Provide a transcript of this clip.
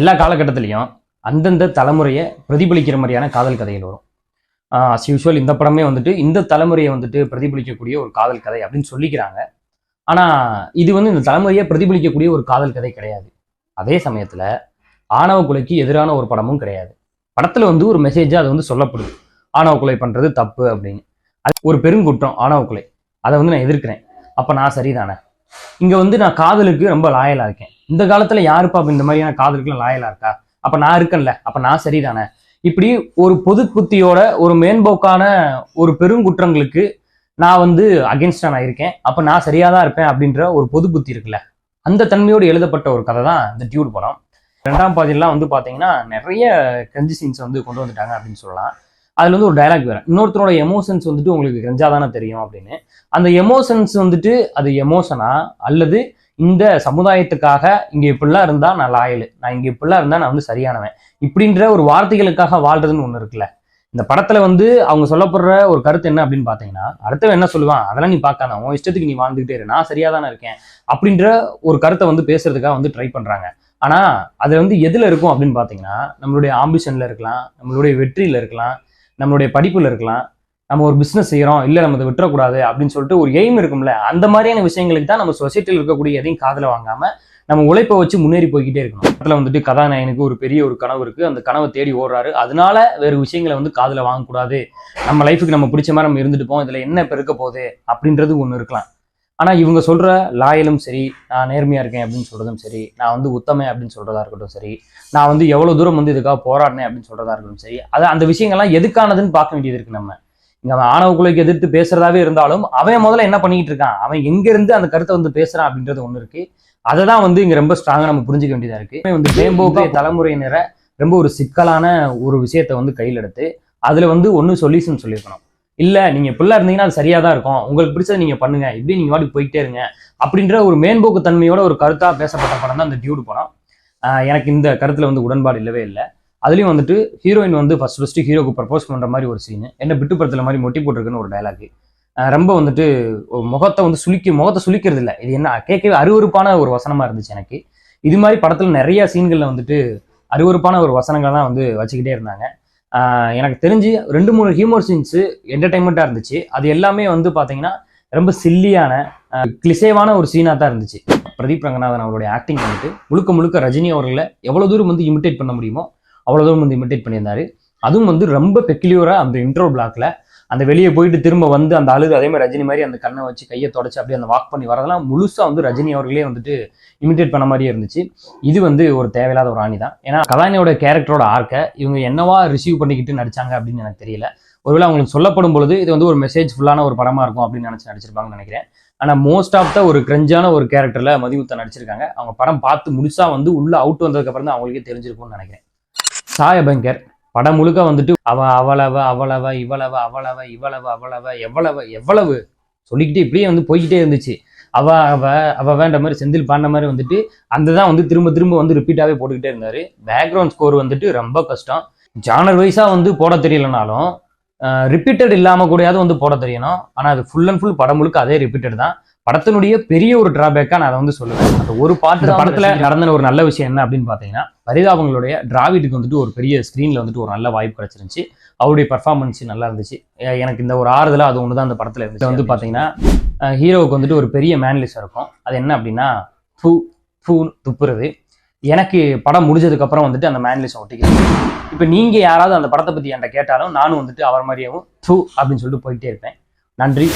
எல்லா காலகட்டத்திலையும் அந்தந்த தலைமுறையை பிரதிபலிக்கிற மாதிரியான காதல் கதைகள் வரும். அஸ் யூஷுவல் இந்த படமே வந்துட்டு இந்த தலைமுறையை வந்துட்டு பிரதிபலிக்கக்கூடிய ஒரு காதல் கதை அப்படின்னு சொல்லிக்கிறாங்க. ஆனால் இது வந்து இந்த தலைமுறையை பிரதிபலிக்கக்கூடிய ஒரு காதல் கதை கிடையாது. அதே சமயத்தில் ஆணவ கொலைக்கு எதிரான ஒரு படமும் கிடையாது. படத்தில் வந்து ஒரு மெசேஜாக அது வந்து சொல்லப்படுது, ஆணவ கொலை பண்ணுறது தப்பு அப்படின்னு. அது ஒரு பெருங்குற்றம் ஆணவ கொலை, அதை வந்து நான் எதிர்க்கிறேன். அப்போ நான் சரிதானே? இங்கே வந்து நான் காதலுக்கு ரொம்ப லாயலாக இருக்கேன். இந்த காலத்தில் யாருப்பா அப்போ இந்த மாதிரியான காதலுக்குலாம் லாயலாக இருக்கா? அப்போ நான் இருக்கேன்ல, அப்போ நான் சரிதானே? இப்படி ஒரு பொது புத்தியோட ஒரு மேம்போக்கான ஒரு பெருங்குற்றங்களுக்கு நான் வந்து அகென்ஸ்டாக நான் இருக்கேன், அப்போ நான் சரியாக தான் இருப்பேன் அப்படின்ற ஒரு பொது புத்தி இருக்குல்ல, அந்த தன்மையோடு எழுதப்பட்ட ஒரு கதை தான் இந்த டியூட் படம். ரெண்டாம் பாதியெல்லாம் வந்து பார்த்தீங்கன்னா நிறைய கிரஞ்சி சீன்ஸ் வந்து கொண்டு வந்துட்டாங்க அப்படின்னு சொல்லலாம். அதில் வந்து ஒரு டைலாக் வேறு, இன்னொருத்தரோட எமோஷன்ஸ் வந்துட்டு உங்களுக்கு கிரஞ்சாதானே தெரியும் அப்படின்னு. அந்த எமோஷன்ஸ் வந்துட்டு அது எமோஷனா அல்லது இந்த சமுதாயத்துக்காக இங்கே இப்படிலாம் இருந்தால் நான் லாயலு, நான் இங்கே இப்படிலாம் இருந்தால் நான் வந்து சரியானவன், இப்படின்ற ஒரு வார்த்தைகளுக்காக வாழ்றதுன்னு ஒன்று இருக்குல்ல. இந்த படத்துல வந்து அவங்க சொல்லப்படுற ஒரு கருத்து என்ன அப்படின்னு பார்த்தீங்கன்னா, அடுத்தவன் என்ன சொல்லுவான் அதெல்லாம் நீ பார்க்காத, உன் இஷ்டத்துக்கு நீ வாழ்ந்துகிட்டே இரு, நான் சரியா தானே இருக்கேன் அப்படின்ற ஒரு கருத்தை வந்து பேசுறதுக்காக வந்து ட்ரை பண்றாங்க. ஆனா அது வந்து எதுல இருக்கும் அப்படின்னு பார்த்தீங்கன்னா, நம்மளுடைய ஆம்பிஷன்ல இருக்கலாம், நம்மளுடைய வெற்றியில இருக்கலாம், நம்மளுடைய படிப்புல இருக்கலாம், நம்ம ஒரு பிஸ்னஸ் செய்யறோம், இல்லை நம்ம அதை விட்டுறக்கூடாது அப்படின்னு சொல்லிட்டு ஒரு எய்ம் இருக்கும்ல, அந்த மாதிரியான விஷயங்களுக்கு தான் நம்ம சொசைட்டியில் இருக்கக்கூடிய எதையும் காதல வாங்காம நம்ம உழைப்பை வச்சு முன்னேறி போய்கிட்டே இருக்கணும். படத்துல வந்துட்டு கதாநாயகனுக்கு ஒரு பெரிய ஒரு கனவு இருக்கு, அந்த கனவை தேடி ஓடுறாரு, அதனால வேறு விஷயங்களை வந்து காதல வாங்கக்கூடாது, நம்ம லைஃபுக்கு நம்ம பிடிச்ச மாதிரி நம்ம இருந்துட்டு போவோம், இதுல என்ன பெருக்க போகுது அப்படின்றது ஒன்று இருக்கலாம். ஆனா இவங்க சொல்ற லாயலும் சரி, நான் நேர்மையா இருக்கேன் அப்படின்னு சொல்றதும் சரி, நான் வந்து உத்தமை அப்படின்னு சொல்றதா இருக்கட்டும் சரி, நான் வந்து எவ்வளவு தூரம் வந்து இதுக்காக போராடினேன் அப்படின்னு சொல்றதா இருக்கட்டும் சரி, அது அந்த விஷயங்கள்லாம் எதுக்கானதுன்னு பார்க்க வேண்டியது இருக்கு. நம்ம இங்க அவன் ஆணவ கொலைக்கு எதிர்த்து பேசுறதாவே இருந்தாலும் அவன் முதல்ல என்ன பண்ணிட்டு இருக்கான், அவன் எங்க இருந்து அந்த கருத்தை வந்து பேசுறான் அப்படின்றது ஒண்ணு இருக்கு. அதை தான் வந்து இங்க ரொம்ப ஸ்ட்ராங்கா நம்ம புரிஞ்சுக்க வேண்டியதா இருக்கு. வந்து மேம்போக்கு தலைமுறையினரை ரொம்ப ஒரு சிக்கலான ஒரு விஷயத்த வந்து கையில் எடுத்து அதுல வந்து ஒன்னு சொல்யூஷன் சொல்லியிருக்கணும். இல்ல நீங்க இப்படிலாம் இருந்தீங்கன்னா அது சரியா தான் இருக்கும், உங்களுக்கு பிடிச்சதை நீங்க பண்ணுங்க, இப்படி நீங்க வாடி போயிட்டே இருங்க அப்படின்ற ஒரு மேம்போக்கு தன்மையோட ஒரு கருத்தா பேசப்பட்ட படம் தான் இந்த டியூட் படம். எனக்கு இந்த கருத்துல வந்து உடன்பாடு இல்லவே இல்லை. அதுலயும் வந்துட்டு ஹீரோயின் வந்து ஃபர்ஸ்ட் ஹீரோக்கு ப்ரப்போஸ் பண்ற மாதிரி ஒரு சீன், என்ன பிட்டு படத்துல மாதிரி மொட்டி போட்டிருக்குன்னு ஒரு டைலாக், ரொம்ப வந்துட்டு முகத்தை வந்து முகத்தை சுளிக்கிறது இல்லை, இது என்ன கேட்கவே அருவருப்பான ஒரு வசனமா இருந்துச்சு எனக்கு. இது மாதிரி படத்துல நிறைய சீன்கள்ல வந்துட்டு அருவருப்பான ஒரு வசனங்கள் தான் வந்து வச்சுக்கிட்டே இருந்தாங்க. எனக்கு தெரிஞ்சு 2-3 ஹியூமர் சீன்ஸ் என்டர்டைன்மெண்ட்டாக இருந்துச்சு. அது எல்லாமே வந்து பார்த்தீங்கன்னா ரொம்ப சில்லியான கிளிசேவான ஒரு சீனாக தான் இருந்துச்சு. பிரதீப் ரங்கநாதன் அவருடைய ஆக்டிங் வந்துட்டு முழுக்க முழுக்க ரஜினி அவர்களை எவ்வளோ தூரம் வந்து இமிட்டேட் பண்ண முடியுமோ அவ்வளோ தூரம் வந்து இமிட்டேட் பண்ணியிருந்தாரு. அதுவும் வந்து ரொம்ப பெக்யூலியராக அந்த இன்ட்ரோ பிளாக்ல அந்த வெளியே போயிட்டு திரும்ப வந்து அந்த அழுது அதே மாதிரி ரஜினி மாதிரி அந்த கண்ணை வச்சு கையை தொடச்சி அப்படியே அந்த வாக் பண்ணி வரதெல்லாம் முழுசாக வந்து ரஜினி அவர்களே வந்துட்டு இமிட்டேட் பண்ண மாதிரியே இருந்துச்சு. இது வந்து ஒரு தேவையில்லாத ஒரு ஆணி தான். ஏன்னா கதாநாயகனோட கேரக்டரோட ஆர்க்கை இவங்க என்னவா ரிசீவ் பண்ணிக்கிட்டு நடிச்சாங்க அப்படின்னு எனக்கு தெரியல. ஒருவேளை அவங்களுக்கு சொல்லப்படும் பொழுது இது வந்து ஒரு மெசேஜ் ஃபுல்லான ஒரு படமா இருக்கும் அப்படின்னு நடிச்சிருப்பாங்கன்னு நினைக்கிறேன். ஆனால் மோஸ்ட் ஆஃப் த ஒரு கிரஞ்சான ஒரு கேரக்டர்ல மதிமுத்தா நடிச்சிருக்காங்க. அவங்க படம் பார்த்து முழுசா வந்து உள்ள அவுட் வந்ததுக்கு அப்புறம் தான் அவங்களுக்கே தெரிஞ்சிருக்கும்னு நினைக்கிறேன். சாயபங்கர் படம் முழுக்க வந்துட்டு எவ்வளவு சொல்லிக்கிட்டே இப்படியே வந்து போய்கிட்டே இருந்துச்சு. அவ வேண்ட மாதிரி செந்தில் பாண்ட மாதிரி வந்துட்டு அந்த தான் வந்து திரும்ப திரும்ப வந்து ரிப்பீட்டாவே போட்டுக்கிட்டே இருந்தாரு. பேக்ரவுண்ட் ஸ்கோர் வந்துட்டு ரொம்ப கஷ்டம். ஜானர் வைஸா வந்து போட தெரியலனாலும் ரிப்பீட்டட் இல்லாம கூடயாவது வந்து போட தெரியணும். ஆனா அது ஃபுல் அண்ட் ஃபுல் படம் முழுக்க அதே ரிப்பீட்டட் தான். படத்தினுடைய பெரிய ஒரு டிராபேக்கா நான் அதை வந்து சொல்லுவேன். அந்த ஒரு பாட்டு படத்துல நடந்த ஒரு நல்ல விஷயம் என்ன அப்படின்னு பாத்தீங்கன்னா, பரிதாபங்களுடைய டிராவிடுக்கு வந்துட்டு ஒரு பெரிய ஸ்கிரீன்ல வந்துட்டு ஒரு நல்ல வாய்ப்பு கிடைச்சிருந்துச்சு. அவருடைய பர்ஃபார்மன்ஸ் நல்லா இருந்துச்சு. எனக்கு இந்த ஒரு ஆறுதலா அது ஒண்ணுதான் அந்த படத்துல இருந்துச்சு. வந்து பாத்தீங்கன்னா ஹீரோவுக்கு வந்துட்டு ஒரு பெரிய மேனலிசம் இருக்கும். அது என்ன அப்படின்னா துப்புறது. எனக்கு படம் முடிஞ்சதுக்கு அப்புறம் வந்துட்டு அந்த மேனலிசம் ஒட்டிக்கிறது. இப்ப நீங்க யாராவது அந்த படத்தை பத்தி என்கிட்ட கேட்டாலும் நானும் வந்துட்டு அவர் மாதிரியாவும் அப்படின்னு சொல்லிட்டு போயிட்டே இருப்பேன். நன்றி.